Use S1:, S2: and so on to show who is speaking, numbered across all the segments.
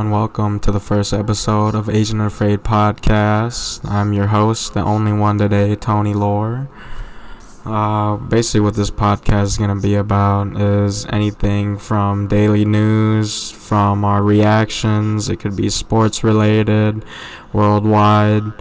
S1: and welcome to the first episode of Asian Afraid Podcast. I'm your host, the only one today, Tony Lore. Basically what this podcast is going to be about is anything from daily news, from our reactions. It could be sports related, worldwide.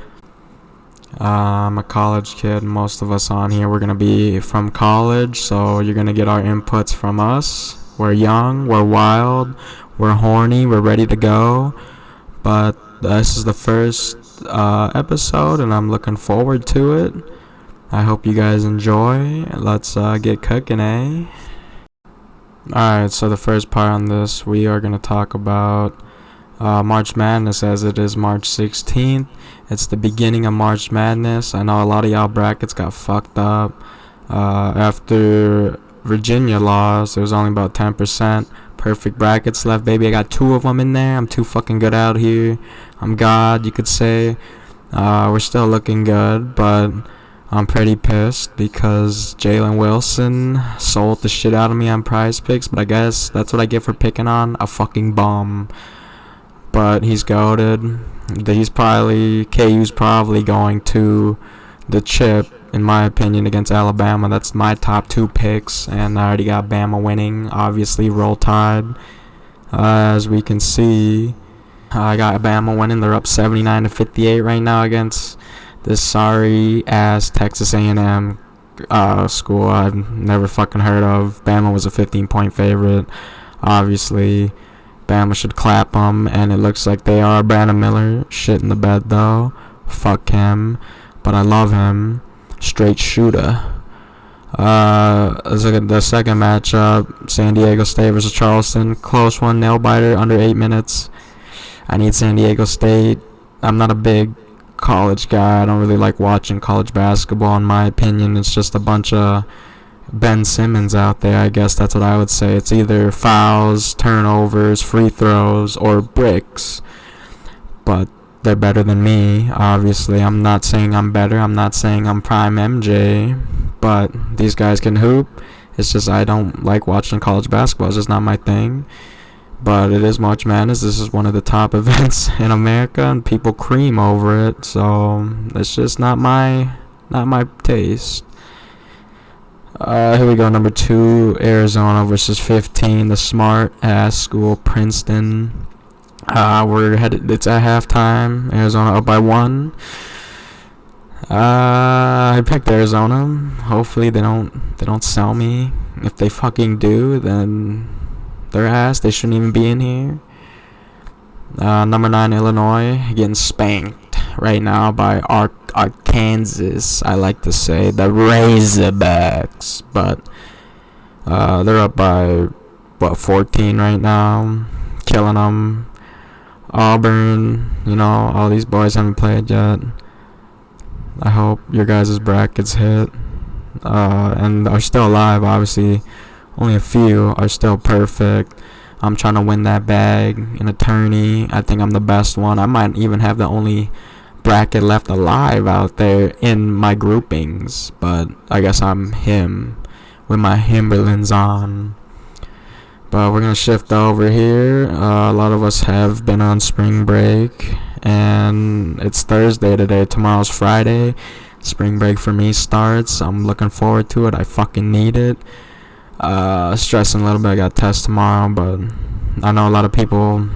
S1: I'm a college kid. Most of us on here, we're going to be from college, so you're going to get our inputs from us. We're young, we're wild, we're horny, we're ready to go. But this is the first episode, and I'm looking forward to it. I hope you guys enjoy. Let's get cooking, eh? Alright, so the first part on this, we are going to talk about March Madness, as it is March 16th. It's the beginning of March Madness. I know a lot of y'all brackets got fucked up. After Virginia lost, there was only about 10% perfect brackets left, baby. I got 2 of them in there. I'm too fucking good out here. I'm God, you could say. We're still looking good, but I'm pretty pissed because Jalen Wilson sold the shit out of me on Prize Picks, but I guess that's what I get for picking on a fucking bum. But he's goated. KU's probably going to the chip, in my opinion, against Alabama. That's my top 2 picks, and I already got Bama winning. Obviously, Roll Tide. As we can see, I got Bama winning. They're up 79-58 right now against this sorry-ass Texas A&M school I've never fucking heard of. Bama was a 15-point favorite. Obviously, Bama should clap them, and it looks like they are. Brandon Miller, shit in the bed, though. Fuck him. But I love him. Straight shooter. Let's look at the second matchup. San Diego State versus Charleston. Close one, nail biter, under 8 minutes. I need San Diego State. I'm not a big college guy. I don't really like watching college basketball, in my opinion. It's just a bunch of Ben Simmons out there. I guess that's what I would say. It's either fouls, turnovers, free throws, or bricks. But they're better than me, obviously. I'm not saying I'm better. I'm not saying I'm prime MJ. But these guys can hoop. It's just I don't like watching college basketball. It's just not my thing. But it is March Madness. This is one of the top events in America, and people cream over it. So it's just not my taste. Here we go. Number 2, Arizona versus 15. The smart ass school, Princeton. We're headed. It's at halftime. Arizona up by 1. I picked Arizona. Hopefully they don't sell me. If they fucking do, then their ass. They shouldn't even be in here. Number 9, Illinois, getting spanked right now by Arkansas. I like to say the Razorbacks, but they're up by 14 right now, killing them. Auburn, all these boys haven't played yet. I hope your guys' brackets hit and are still alive. Obviously, only a few are still perfect. I'm trying to win that bag in a tourney. I think I'm the best one. I might even have the only bracket left alive out there in my groupings, but I guess I'm him with my Timberlands on. But we're going to shift over here. A lot of us have been on spring break, and it's Thursday today. Tomorrow's Friday. Spring break for me starts. I'm looking forward to it. I fucking need it. Stressing a little bit. I got tests tomorrow, but I know a lot of people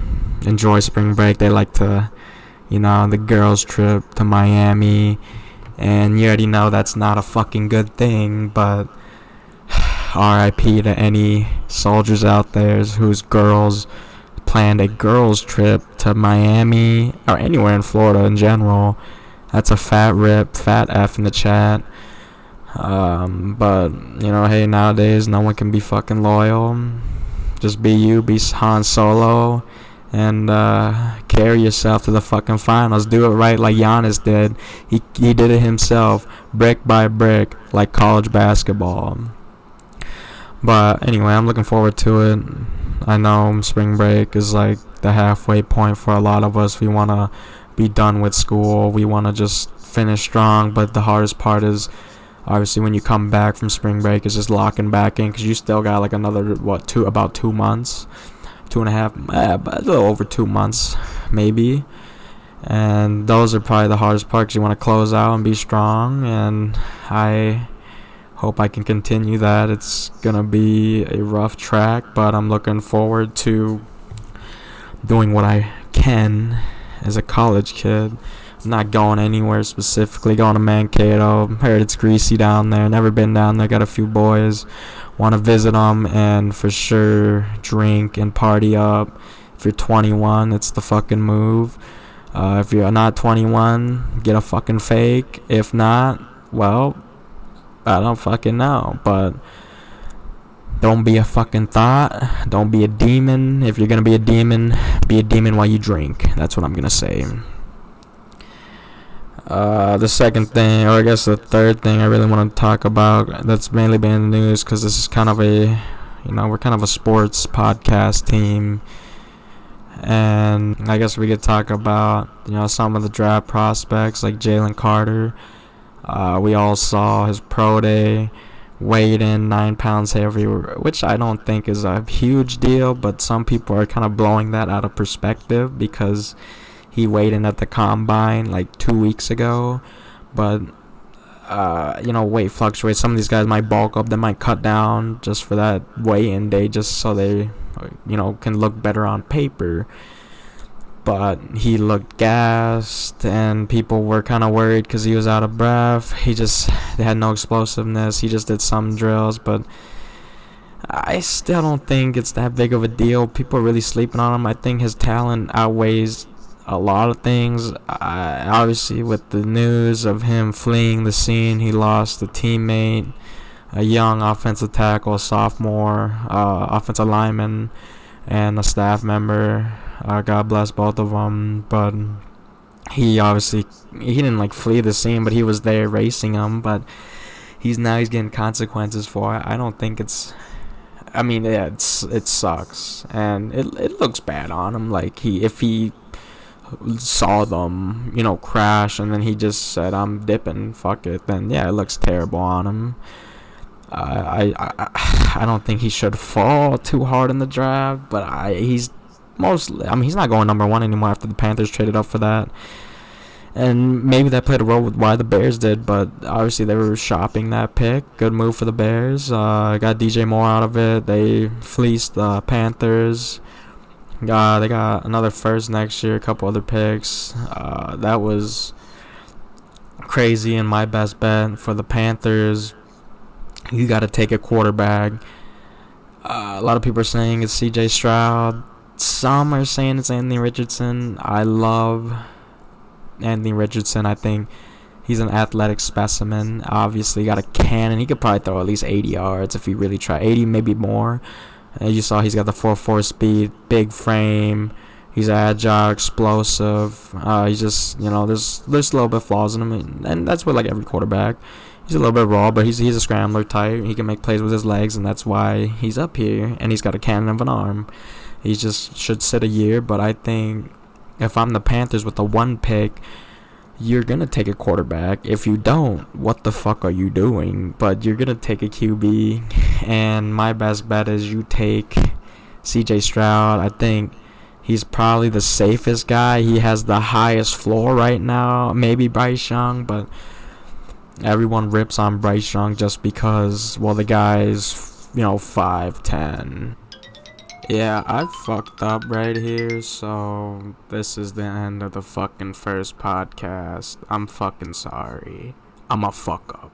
S1: enjoy spring break. They like to, the girls' trip to Miami, and you already know that's not a fucking good thing, but RIP to any soldiers out there whose girls planned a girls' trip to Miami or anywhere in Florida in general. That's a fat rip, fat F in the chat. But hey, nowadays no one can be fucking loyal. Just be you, be Han Solo, and carry yourself to the fucking finals. Do it right like Giannis did. He did it himself, brick by brick, like college basketball. But anyway, I'm looking forward to it. I know spring break is like the halfway point for a lot of us. We want to be done with school. We want to just finish strong. But the hardest part is obviously when you come back from spring break is just locking back in, because you still got like another about 2 months 2.5, a little over 2 months, maybe. And those are probably the hardest part because you want to close out and be strong. And I hope I can continue that. It's going to be a rough track, but I'm looking forward to doing what I can as a college kid. I'm not going anywhere specifically, going to Mankato. Heard it's greasy down there. Never been down there. Got a few boys. Want to visit them and for sure drink and party up. If you're 21, it's the fucking move. If you're not 21, get a fucking fake. If not, well, I don't fucking know. But don't be a fucking thought. Don't be a demon. If you're gonna be a demon while you drink. That's what I'm gonna say. The second thing, or I guess the third thing I really want to talk about, that's mainly been in the news, because this is kind of we're kind of a sports podcast team. And I guess we could talk about, some of the draft prospects like Jalen Carter. We all saw his pro day, weighed in 9 pounds heavier, which I don't think is a huge deal, but some people are kind of blowing that out of perspective because he weighed in at the combine like 2 weeks ago. But weight fluctuates. Some of these guys might bulk up, they might cut down just for that weigh-in day, just so they can look better on paper. But he looked gassed, and people were kind of worried because he was out of breath. They had no explosiveness. He just did some drills, but I still don't think it's that big of a deal. People are really sleeping on him. I think his talent outweighs a lot of things. Obviously, with the news of him fleeing the scene, he lost a teammate, a young offensive tackle, a sophomore offensive lineman, and a staff member. God bless both of them. But he didn't flee the scene, but he was there racing him. But he's getting consequences for it. I don't think it's. I mean, it sucks, and it looks bad on him. If he saw them, crash, and then he just said, "I'm dipping, fuck it," then yeah, it looks terrible on him. I don't think he should fall too hard in the draft, but he's not going number one anymore after the Panthers traded up for that. And maybe that played a role with why the Bears did, but obviously they were shopping that pick. Good move for the Bears. Got DJ Moore out of it. They fleeced the Panthers. They got another first next year, a couple other picks. That was crazy, and my best bet for the Panthers, you got to take a quarterback. A lot of people are saying it's C.J. Stroud. Some are saying it's Anthony Richardson. I love Anthony Richardson. I think he's an athletic specimen. Obviously, got a cannon. He could probably throw at least 80 yards if he really tried. 80, maybe more. As you saw, he's got the 4.4 speed, big frame. He's agile, explosive. He's just, there's a little bit of flaws in him, and that's with every quarterback. He's a little bit raw, but he's a scrambler type. He can make plays with his legs, and that's why he's up here. And he's got a cannon of an arm. He just should sit a year, but I think if I'm the Panthers with the 1 pick, you're going to take a quarterback. If you don't, what the fuck are you doing? But you're going to take a QB, and my best bet is you take C.J. Stroud. I think he's probably the safest guy. He has the highest floor right now. Maybe Bryce Young, but everyone rips on Bryce Young just because, the guy's, 5'10". Yeah, I fucked up right here, so this is the end of the fucking first podcast. I'm fucking sorry. I'm a fuck up.